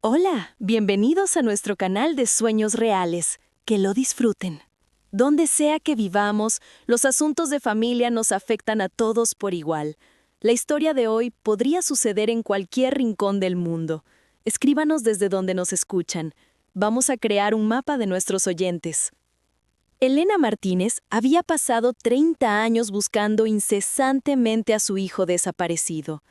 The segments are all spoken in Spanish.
Hola, bienvenidos a nuestro canal de Sueños Reales. Que lo disfruten. Donde sea que vivamos, los asuntos de familia nos afectan a todos por igual. La historia de hoy podría suceder en cualquier rincón del mundo. Escríbanos desde donde nos escuchan. Vamos a crear un mapa de nuestros oyentes. Elena Martínez había pasado 30 años buscando incesantemente a su hijo desaparecido.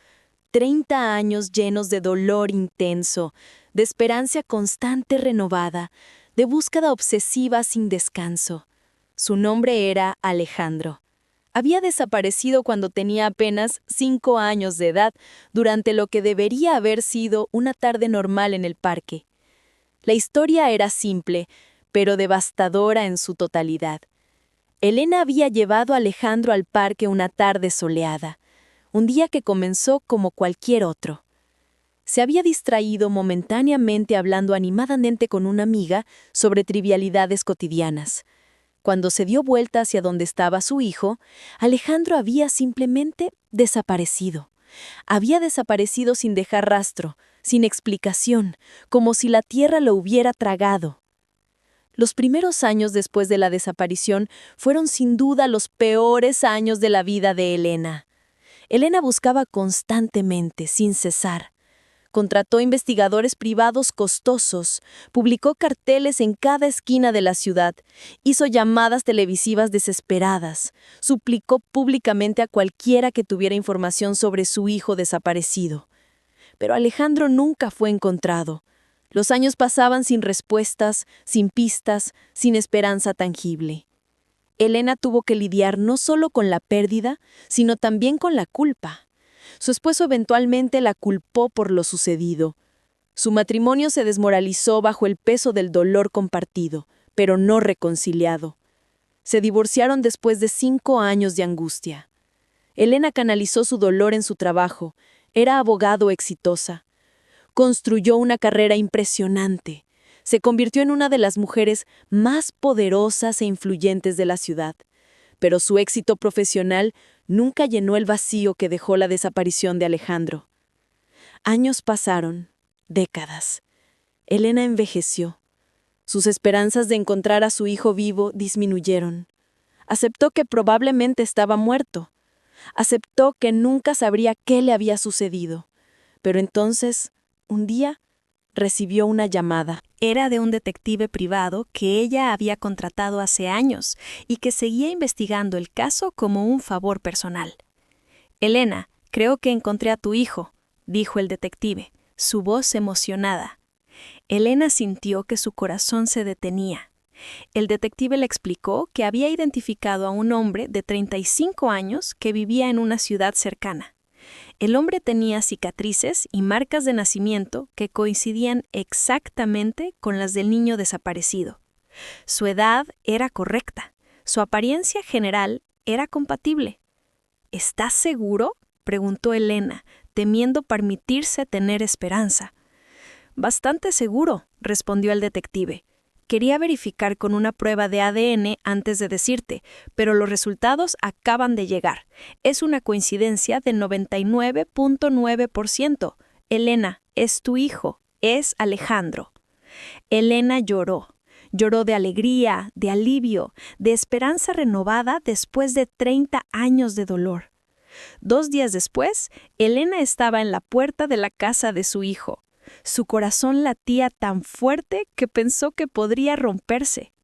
30 años llenos de dolor intenso, de esperanza constante renovada, de búsqueda obsesiva sin descanso. Su nombre era Alejandro. Había desaparecido cuando tenía apenas 5 años de edad, durante lo que debería haber sido una tarde normal en el parque. La historia era simple, pero devastadora en su totalidad. Elena había llevado a Alejandro al parque una tarde soleada, un día que comenzó como cualquier otro. Se había distraído momentáneamente hablando animadamente con una amiga sobre trivialidades cotidianas. Cuando se dio vuelta hacia donde estaba su hijo, Alejandro había simplemente desaparecido. Había desaparecido sin dejar rastro, sin explicación, como si la tierra lo hubiera tragado. Los primeros años después de la desaparición fueron sin duda los peores años de la vida de Elena. Elena buscaba constantemente, sin cesar. Contrató investigadores privados costosos, publicó carteles en cada esquina de la ciudad, hizo llamadas televisivas desesperadas, suplicó públicamente a cualquiera que tuviera información sobre su hijo desaparecido. Pero Alejandro nunca fue encontrado. Los años pasaban sin respuestas, sin pistas, sin esperanza tangible. Elena tuvo que lidiar no solo con la pérdida, sino también con la culpa. Su esposo eventualmente la culpó por lo sucedido. Su matrimonio se desmoralizó bajo el peso del dolor compartido, pero no reconciliado. Se divorciaron después de 5 años de angustia. Elena canalizó su dolor en su trabajo. Era abogado exitosa. Construyó una carrera impresionante. Se convirtió en una de las mujeres más poderosas e influyentes de la ciudad. Pero su éxito profesional nunca llenó el vacío que dejó la desaparición de Alejandro. Años pasaron, décadas. Elena envejeció. Sus esperanzas de encontrar a su hijo vivo disminuyeron. Aceptó que probablemente estaba muerto. Aceptó que nunca sabría qué le había sucedido. Pero entonces, un día, recibió una llamada. Era de un detective privado que ella había contratado hace años y que seguía investigando el caso como un favor personal. «Elena, creo que encontré a tu hijo», dijo el detective, su voz emocionada. Elena sintió que su corazón se detenía. El detective le explicó que había identificado a un hombre de 35 años que vivía en una ciudad cercana. El hombre tenía cicatrices y marcas de nacimiento que coincidían exactamente con las del niño desaparecido. Su edad era correcta. Su apariencia general era compatible. «¿Estás seguro?», preguntó Elena, temiendo permitirse tener esperanza. «Bastante seguro», respondió el detective. «Quería verificar con una prueba de ADN antes de decirte, pero los resultados acaban de llegar. Es una coincidencia del 99.9%. Elena, es tu hijo, es Alejandro». Elena lloró. Lloró de alegría, de alivio, de esperanza renovada después de 30 años de dolor. 2 días después, Elena estaba en la puerta de la casa de su hijo. Su corazón latía tan fuerte que pensó que podría romperse.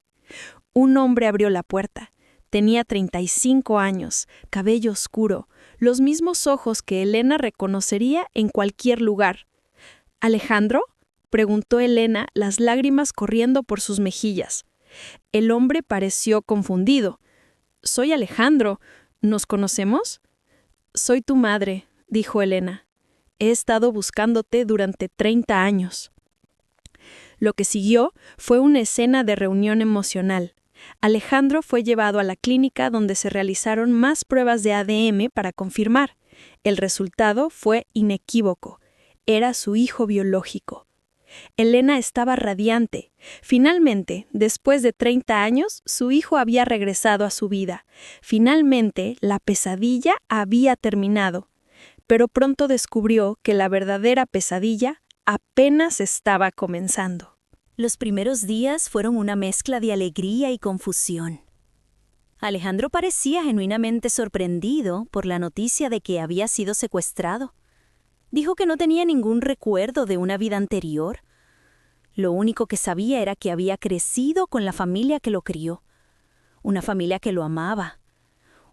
Un hombre abrió la puerta. Tenía 35 años, cabello oscuro, los mismos ojos que Elena reconocería en cualquier lugar. «¿Alejandro?», preguntó Elena, las lágrimas corriendo por sus mejillas. El hombre pareció confundido. «Soy Alejandro. ¿Nos conocemos?» «Soy tu madre», dijo Elena. «He estado buscándote durante 30 años». Lo que siguió fue una escena de reunión emocional. Alejandro fue llevado a la clínica donde se realizaron más pruebas de ADN para confirmar. El resultado fue inequívoco. Era su hijo biológico. Elena estaba radiante. Finalmente, después de 30 años, su hijo había regresado a su vida. Finalmente, la pesadilla había terminado. Pero pronto descubrió que la verdadera pesadilla apenas estaba comenzando. Los primeros días fueron una mezcla de alegría y confusión. Alejandro parecía genuinamente sorprendido por la noticia de que había sido secuestrado. Dijo que no tenía ningún recuerdo de una vida anterior. Lo único que sabía era que había crecido con la familia que lo crió, una familia que lo amaba,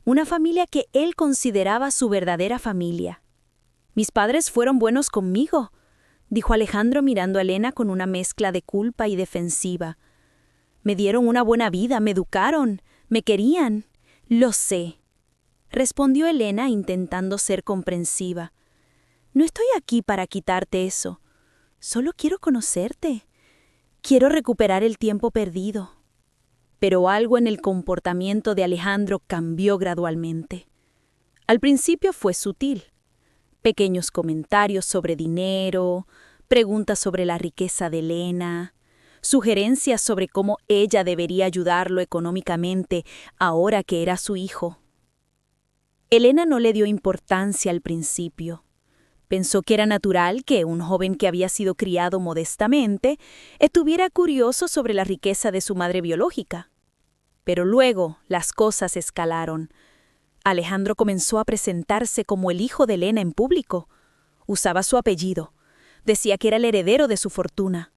una familia que él consideraba su verdadera familia. «Mis padres fueron buenos conmigo», dijo Alejandro mirando a Elena con una mezcla de culpa y defensiva. «Me dieron una buena vida, me educaron, me querían». «Lo sé», respondió Elena intentando ser comprensiva. «No estoy aquí para quitarte eso. Solo quiero conocerte. Quiero recuperar el tiempo perdido». Pero algo en el comportamiento de Alejandro cambió gradualmente. Al principio fue sutil. Pequeños comentarios sobre dinero, preguntas sobre la riqueza de Elena, sugerencias sobre cómo ella debería ayudarlo económicamente ahora que era su hijo. Elena no le dio importancia al principio. Pensó que era natural que un joven que había sido criado modestamente estuviera curioso sobre la riqueza de su madre biológica. Pero luego las cosas escalaron. Alejandro comenzó a presentarse como el hijo de Elena en público. Usaba su apellido. Decía que era el heredero de su fortuna.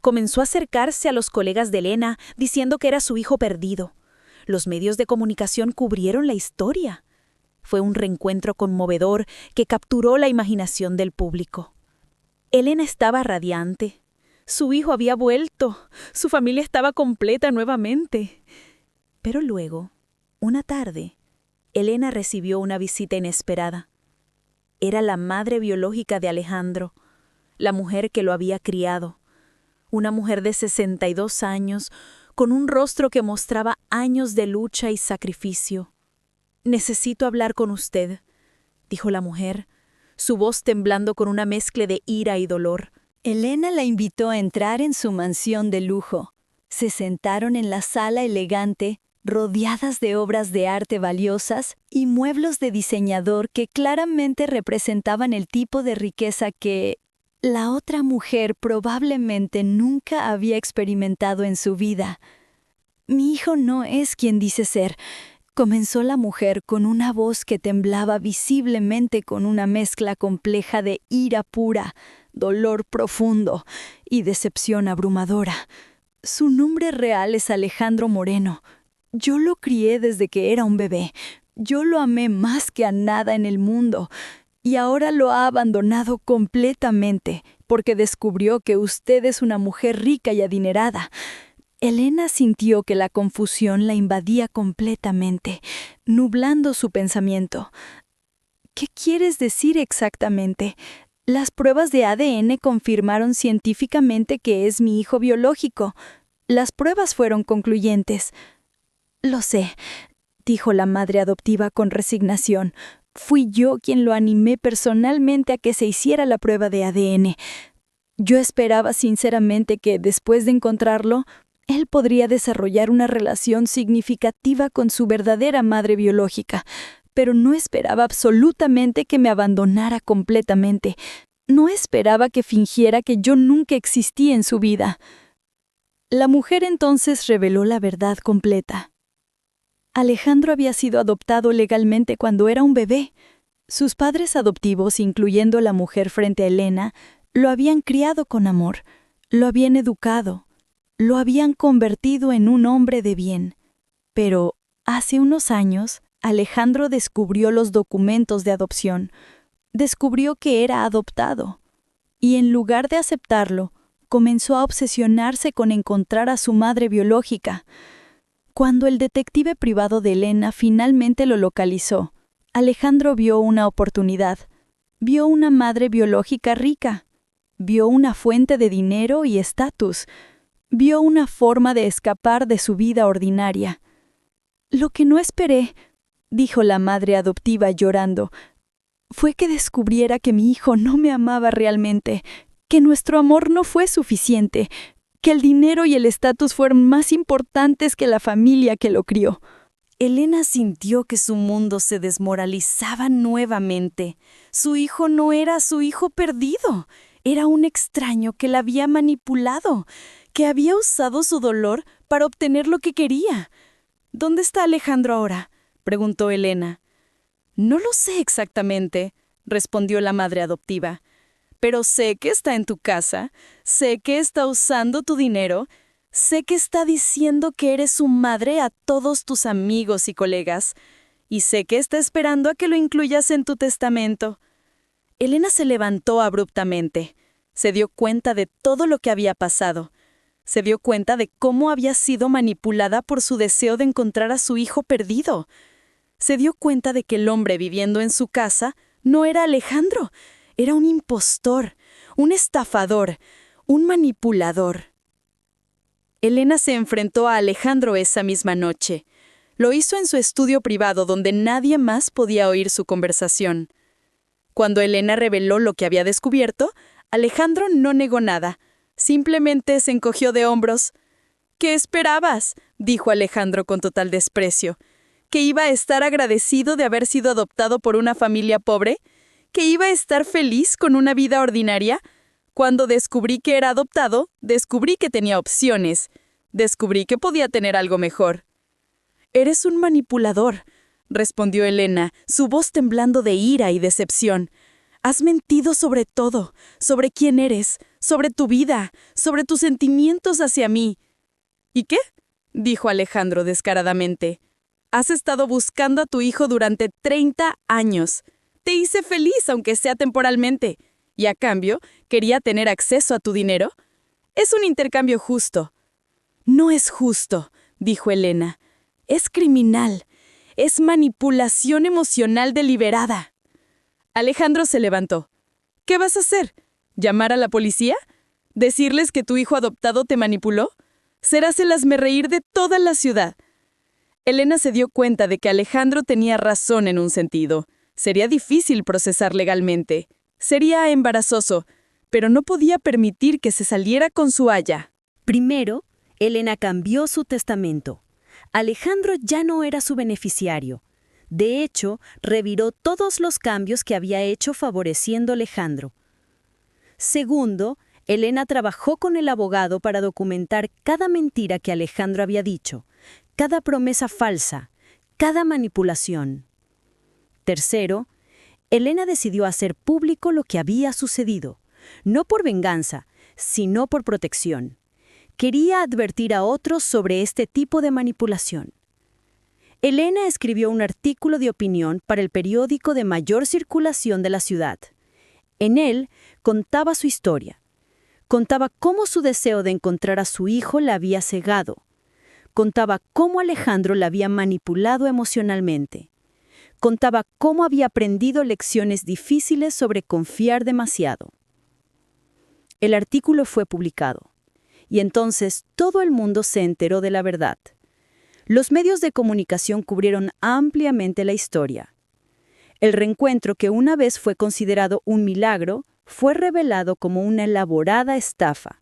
Comenzó a acercarse a los colegas de Elena diciendo que era su hijo perdido. Los medios de comunicación cubrieron la historia. Fue un reencuentro conmovedor que capturó la imaginación del público. Elena estaba radiante. Su hijo había vuelto. Su familia estaba completa nuevamente. Pero luego, una tarde, Elena recibió una visita inesperada. Era la madre biológica de Alejandro, la mujer que lo había criado. Una mujer de 62 años, con un rostro que mostraba años de lucha y sacrificio. «Necesito hablar con usted», dijo la mujer, su voz temblando con una mezcla de ira y dolor. Elena la invitó a entrar en su mansión de lujo. Se sentaron en la sala elegante, rodeadas de obras de arte valiosas y muebles de diseñador que claramente representaban el tipo de riqueza que la otra mujer probablemente nunca había experimentado en su vida. «Mi hijo no es quien dice ser», comenzó la mujer con una voz que temblaba visiblemente con una mezcla compleja de ira pura, dolor profundo y decepción abrumadora. «Su nombre real es Alejandro Moreno. Yo lo crié desde que era un bebé. Yo lo amé más que a nada en el mundo. Y ahora lo ha abandonado completamente porque descubrió que usted es una mujer rica y adinerada». Elena sintió que la confusión la invadía completamente, nublando su pensamiento. «¿Qué quieres decir exactamente? Las pruebas de ADN confirmaron científicamente que es mi hijo biológico. Las pruebas fueron concluyentes». «Lo sé», dijo la madre adoptiva con resignación. «Fui yo quien lo animé personalmente a que se hiciera la prueba de ADN. Yo esperaba sinceramente que, después de encontrarlo, él podría desarrollar una relación significativa con su verdadera madre biológica, pero no esperaba absolutamente que me abandonara completamente. No esperaba que fingiera que yo nunca existí en su vida». La mujer entonces reveló la verdad completa. Alejandro había sido adoptado legalmente cuando era un bebé. Sus padres adoptivos, incluyendo la mujer frente a Elena, lo habían criado con amor, lo habían educado, lo habían convertido en un hombre de bien. Pero hace unos años, Alejandro descubrió los documentos de adopción. Descubrió que era adoptado. Y en lugar de aceptarlo, comenzó a obsesionarse con encontrar a su madre biológica. Cuando el detective privado de Elena finalmente lo localizó, Alejandro vio una oportunidad. Vio una madre biológica rica. Vio una fuente de dinero y estatus. Vio una forma de escapar de su vida ordinaria. «Lo que no esperé», dijo la madre adoptiva llorando, «fue que descubriera que mi hijo no me amaba realmente, que nuestro amor no fue suficiente, que el dinero y el estatus fueron más importantes que la familia que lo crió». Elena sintió que su mundo se desmoralizaba nuevamente. Su hijo no era su hijo perdido. Era un extraño que la había manipulado, que había usado su dolor para obtener lo que quería. ¿Dónde está Alejandro ahora?, preguntó Elena. No lo sé exactamente, respondió la madre adoptiva. Pero sé que está en tu casa, sé que está usando tu dinero, sé que está diciendo que eres su madre a todos tus amigos y colegas, y sé que está esperando a que lo incluyas en tu testamento. Elena se levantó abruptamente. Se dio cuenta de todo lo que había pasado. Se dio cuenta de cómo había sido manipulada por su deseo de encontrar a su hijo perdido. Se dio cuenta de que el hombre viviendo en su casa no era Alejandro, era un impostor, un estafador, un manipulador. Elena se enfrentó a Alejandro esa misma noche. Lo hizo en su estudio privado donde nadie más podía oír su conversación. Cuando Elena reveló lo que había descubierto, Alejandro no negó nada. Simplemente se encogió de hombros. ¿Qué esperabas?, dijo Alejandro con total desprecio. ¿Que iba a estar agradecido de haber sido adoptado por una familia pobre? ¿Que iba a estar feliz con una vida ordinaria? Cuando descubrí que era adoptado, descubrí que tenía opciones. Descubrí que podía tener algo mejor. «Eres un manipulador», respondió Elena, su voz temblando de ira y decepción. «Has mentido sobre todo, sobre quién eres, sobre tu vida, sobre tus sentimientos hacia mí». «¿Y qué?», dijo Alejandro descaradamente. «Has estado buscando a tu hijo durante 30 años. Te hice feliz, aunque sea temporalmente. Y a cambio, quería tener acceso a tu dinero. Es un intercambio justo». «No es justo», dijo Elena. «Es criminal. Es manipulación emocional deliberada». Alejandro se levantó. «¿Qué vas a hacer? ¿Llamar a la policía? ¿Decirles que tu hijo adoptado te manipuló? Serás el hazmerreír de toda la ciudad». Elena se dio cuenta de que Alejandro tenía razón en un sentido. Sería difícil procesar legalmente. Sería embarazoso, pero no podía permitir que se saliera con su haya. Primero, Elena cambió su testamento. Alejandro ya no era su beneficiario. De hecho, reviró todos los cambios que había hecho favoreciendo a Alejandro. Segundo, Elena trabajó con el abogado para documentar cada mentira que Alejandro había dicho, cada promesa falsa, cada manipulación. Tercero, Elena decidió hacer público lo que había sucedido, no por venganza, sino por protección. Quería advertir a otros sobre este tipo de manipulación. Elena escribió un artículo de opinión para el periódico de mayor circulación de la ciudad. En él contaba su historia. Contaba cómo su deseo de encontrar a su hijo la había cegado. Contaba cómo Alejandro la había manipulado emocionalmente. Contaba cómo había aprendido lecciones difíciles sobre confiar demasiado. El artículo fue publicado. Y entonces todo el mundo se enteró de la verdad. Los medios de comunicación cubrieron ampliamente la historia. El reencuentro, que una vez fue considerado un milagro, fue revelado como una elaborada estafa.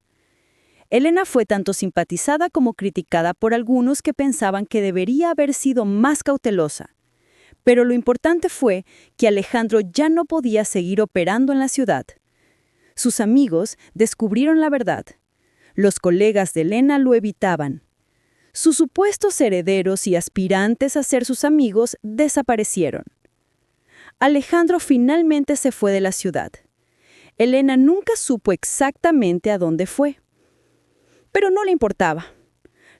Elena fue tanto simpatizada como criticada por algunos que pensaban que debería haber sido más cautelosa. Pero lo importante fue que Alejandro ya no podía seguir operando en la ciudad. Sus amigos descubrieron la verdad. Los colegas de Elena lo evitaban. Sus supuestos herederos y aspirantes a ser sus amigos desaparecieron. Alejandro finalmente se fue de la ciudad. Elena nunca supo exactamente a dónde fue. Pero no le importaba.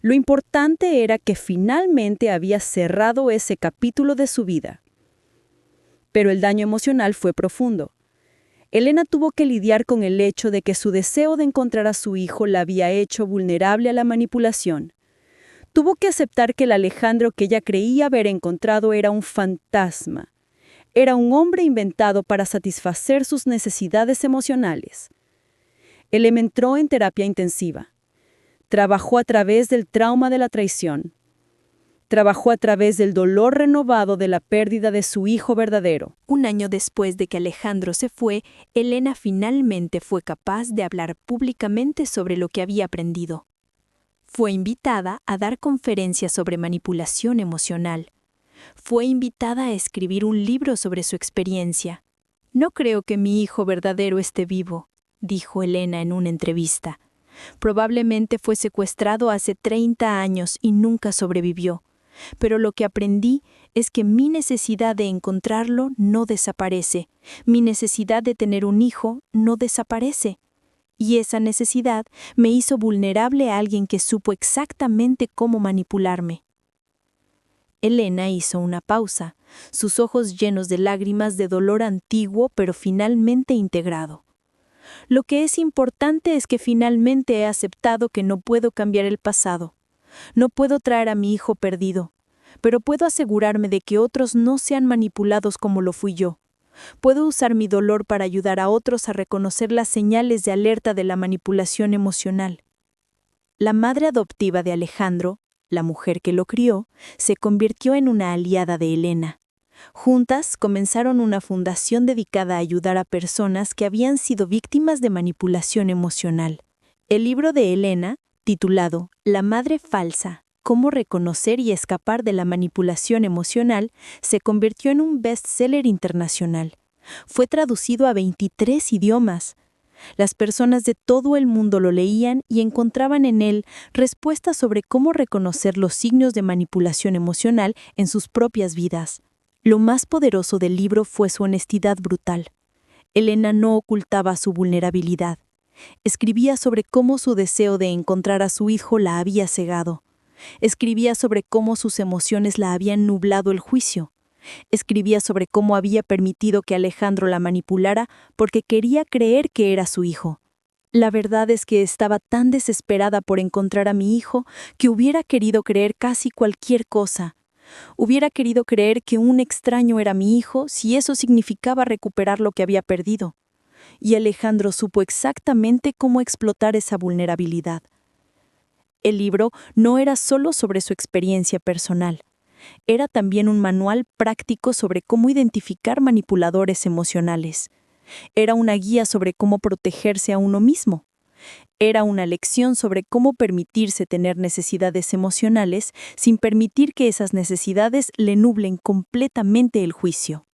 Lo importante era que finalmente había cerrado ese capítulo de su vida. Pero el daño emocional fue profundo. Elena tuvo que lidiar con el hecho de que su deseo de encontrar a su hijo la había hecho vulnerable a la manipulación. Tuvo que aceptar que el Alejandro que ella creía haber encontrado era un fantasma. Era un hombre inventado para satisfacer sus necesidades emocionales. Elena entró en terapia intensiva. Trabajó a través del trauma de la traición. Trabajó a través del dolor renovado de la pérdida de su hijo verdadero. Un año después de que Alejandro se fue, Elena finalmente fue capaz de hablar públicamente sobre lo que había aprendido. Fue invitada a dar conferencias sobre manipulación emocional. Fue invitada a escribir un libro sobre su experiencia. «No creo que mi hijo verdadero esté vivo», dijo Elena en una entrevista. Probablemente fue secuestrado hace 30 años y nunca sobrevivió. Pero lo que aprendí es que mi necesidad de encontrarlo no desaparece. Mi necesidad de tener un hijo no desaparece. Y esa necesidad me hizo vulnerable a alguien que supo exactamente cómo manipularme. Elena hizo una pausa, sus ojos llenos de lágrimas de dolor antiguo pero finalmente integrado. Lo que es importante es que finalmente he aceptado que no puedo cambiar el pasado. No puedo traer a mi hijo perdido, pero puedo asegurarme de que otros no sean manipulados como lo fui yo. Puedo usar mi dolor para ayudar a otros a reconocer las señales de alerta de la manipulación emocional. La madre adoptiva de Alejandro, la mujer que lo crió, se convirtió en una aliada de Elena. Juntas comenzaron una fundación dedicada a ayudar a personas que habían sido víctimas de manipulación emocional. El libro de Elena, titulado La madre falsa, cómo reconocer y escapar de la manipulación emocional, se convirtió en un bestseller internacional. Fue traducido a 23 idiomas. Las personas de todo el mundo lo leían y encontraban en él respuestas sobre cómo reconocer los signos de manipulación emocional en sus propias vidas. Lo más poderoso del libro fue su honestidad brutal. Elena no ocultaba su vulnerabilidad. Escribía sobre cómo su deseo de encontrar a su hijo la había cegado. Escribía sobre cómo sus emociones la habían nublado el juicio. Escribía sobre cómo había permitido que Alejandro la manipulara porque quería creer que era su hijo. La verdad es que estaba tan desesperada por encontrar a mi hijo que hubiera querido creer casi cualquier cosa. Hubiera querido creer que un extraño era mi hijo si eso significaba recuperar lo que había perdido. Y Alejandro supo exactamente cómo explotar esa vulnerabilidad. El libro no era solo sobre su experiencia personal. Era también un manual práctico sobre cómo identificar manipuladores emocionales. Era una guía sobre cómo protegerse a uno mismo. Era una lección sobre cómo permitirse tener necesidades emocionales sin permitir que esas necesidades le nublen completamente el juicio.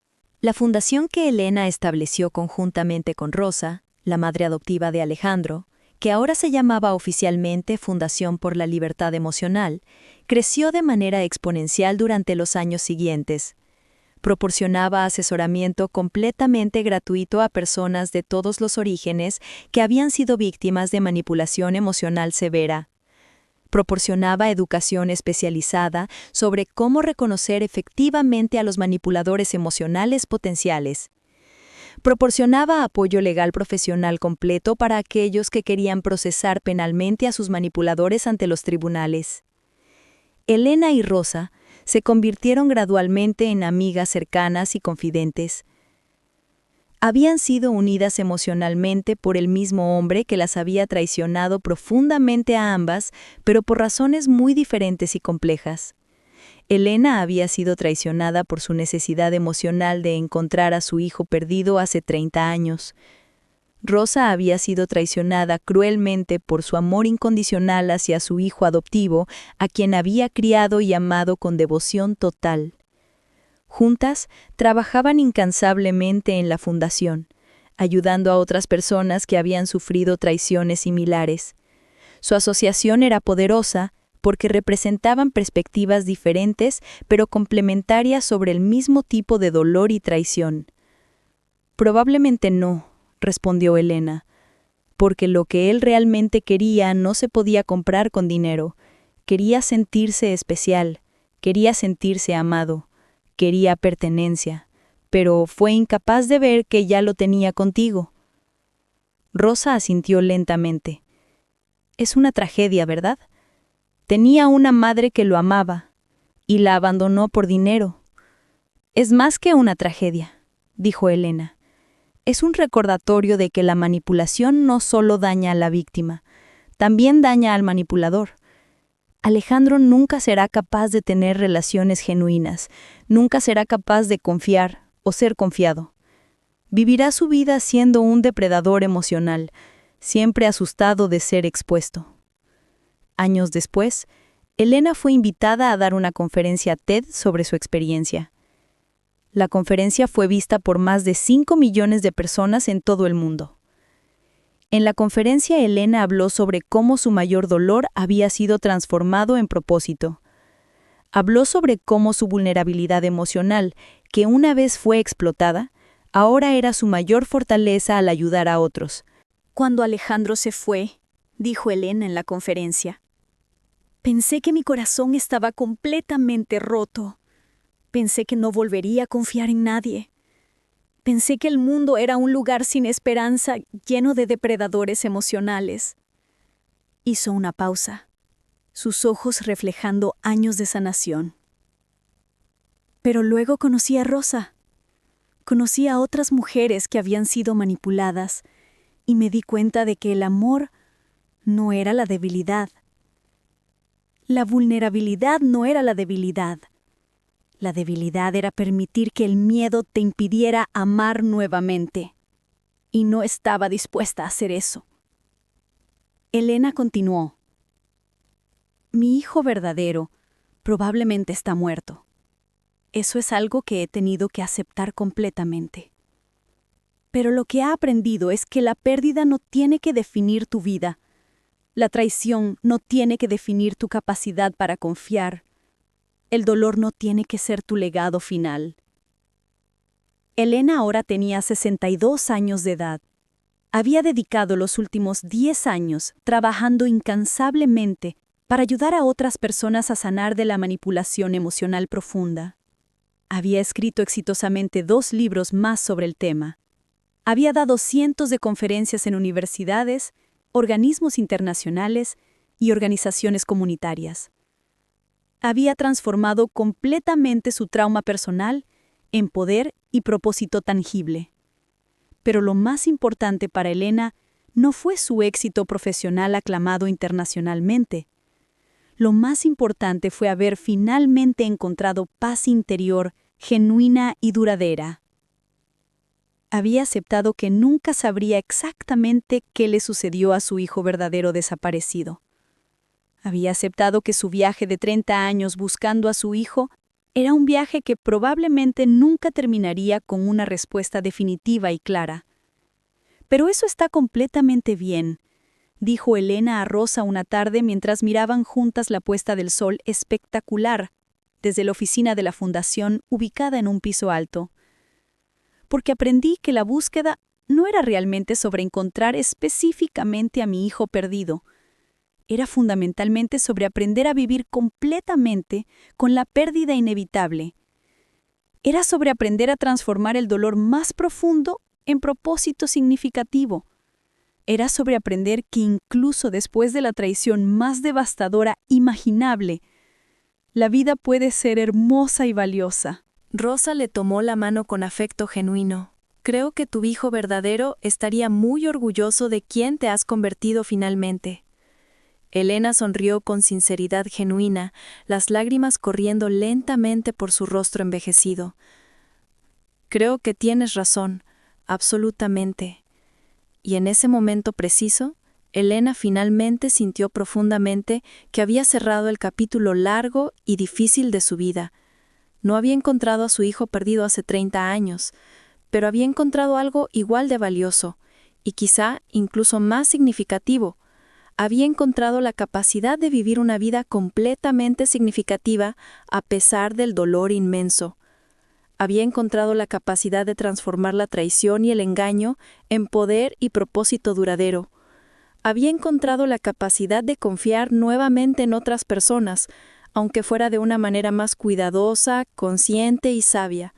La fundación que Elena estableció conjuntamente con Rosa, la madre adoptiva de Alejandro, que ahora se llamaba oficialmente Fundación por la Libertad Emocional, creció de manera exponencial durante los años siguientes. Proporcionaba asesoramiento completamente gratuito a personas de todos los orígenes que habían sido víctimas de manipulación emocional severa. Proporcionaba educación especializada sobre cómo reconocer efectivamente a los manipuladores emocionales potenciales. Proporcionaba apoyo legal profesional completo para aquellos que querían procesar penalmente a sus manipuladores ante los tribunales. Elena y Rosa se convirtieron gradualmente en amigas cercanas y confidentes. Habían sido unidas emocionalmente por el mismo hombre que las había traicionado profundamente a ambas, pero por razones muy diferentes y complejas. Elena había sido traicionada por su necesidad emocional de encontrar a su hijo perdido hace 30 años. Rosa había sido traicionada cruelmente por su amor incondicional hacia su hijo adoptivo, a quien había criado y amado con devoción total. Juntas, trabajaban incansablemente en la fundación, ayudando a otras personas que habían sufrido traiciones similares. Su asociación era poderosa porque representaban perspectivas diferentes pero complementarias sobre el mismo tipo de dolor y traición. Probablemente no, respondió Elena, porque lo que él realmente quería no se podía comprar con dinero. Quería sentirse especial, quería sentirse amado. Quería pertenencia, pero fue incapaz de ver que ya lo tenía contigo. Rosa asintió lentamente. Es una tragedia, ¿verdad? Tenía una madre que lo amaba, y la abandonó por dinero. Es más que una tragedia, dijo Elena. Es un recordatorio de que la manipulación no solo daña a la víctima, también daña al manipulador. Alejandro nunca será capaz de tener relaciones genuinas, nunca será capaz de confiar o ser confiado. Vivirá su vida siendo un depredador emocional, siempre asustado de ser expuesto. Años después, Elena fue invitada a dar una conferencia TED sobre su experiencia. La conferencia fue vista por más de 5 millones de personas en todo el mundo. En la conferencia, Elena habló sobre cómo su mayor dolor había sido transformado en propósito. Habló sobre cómo su vulnerabilidad emocional, que una vez fue explotada, ahora era su mayor fortaleza al ayudar a otros. Cuando Alejandro se fue, dijo Elena en la conferencia, pensé que mi corazón estaba completamente roto. Pensé que no volvería a confiar en nadie. Pensé que el mundo era un lugar sin esperanza, lleno de depredadores emocionales. Hizo una pausa, sus ojos reflejando años de sanación. Pero luego conocí a Rosa. Conocí a otras mujeres que habían sido manipuladas y me di cuenta de que el amor no era la debilidad. La vulnerabilidad no era la debilidad. La debilidad era permitir que el miedo te impidiera amar nuevamente. Y no estaba dispuesta a hacer eso. Elena continuó. Mi hijo verdadero probablemente está muerto. Eso es algo que he tenido que aceptar completamente. Pero lo que he aprendido es que la pérdida no tiene que definir tu vida. La traición no tiene que definir tu capacidad para confiar. El dolor no tiene que ser tu legado final. Elena ahora tenía 62 años de edad. Había dedicado los últimos 10 años trabajando incansablemente para ayudar a otras personas a sanar de la manipulación emocional profunda. Había escrito exitosamente 2 libros más sobre el tema. Había dado cientos de conferencias en universidades, organismos internacionales y organizaciones comunitarias. Había transformado completamente su trauma personal en poder y propósito tangible. Pero lo más importante para Elena no fue su éxito profesional aclamado internacionalmente. Lo más importante fue haber finalmente encontrado paz interior, genuina y duradera. Había aceptado que nunca sabría exactamente qué le sucedió a su hijo verdadero desaparecido. Había aceptado que su viaje de 30 años buscando a su hijo era un viaje que probablemente nunca terminaría con una respuesta definitiva y clara. Pero eso está completamente bien, dijo Elena a Rosa una tarde mientras miraban juntas la puesta del sol espectacular desde la oficina de la fundación ubicada en un piso alto. Porque aprendí que la búsqueda no era realmente sobre encontrar específicamente a mi hijo perdido. Era fundamentalmente sobre aprender a vivir completamente con la pérdida inevitable. Era sobre aprender a transformar el dolor más profundo en propósito significativo. Era sobre aprender que incluso después de la traición más devastadora imaginable, la vida puede ser hermosa y valiosa. Rosa le tomó la mano con afecto genuino. Creo que tu hijo verdadero estaría muy orgulloso de quién te has convertido finalmente. Elena sonrió con sinceridad genuina, las lágrimas corriendo lentamente por su rostro envejecido. Creo que tienes razón, absolutamente. Y en ese momento preciso, Elena finalmente sintió profundamente que había cerrado el capítulo largo y difícil de su vida. No había encontrado a su hijo perdido hace 30 años, pero había encontrado algo igual de valioso, y quizá incluso más significativo. Había encontrado la capacidad de vivir una vida completamente significativa a pesar del dolor inmenso. Había encontrado la capacidad de transformar la traición y el engaño en poder y propósito duradero. Había encontrado la capacidad de confiar nuevamente en otras personas, aunque fuera de una manera más cuidadosa, consciente y sabia.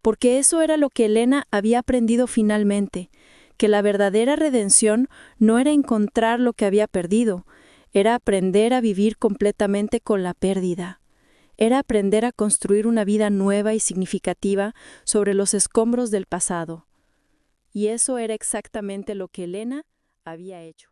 Porque eso era lo que Elena había aprendido finalmente, que la verdadera redención no era encontrar lo que había perdido, era aprender a vivir completamente con la pérdida. Era aprender a construir una vida nueva y significativa sobre los escombros del pasado. Y eso era exactamente lo que Elena había hecho.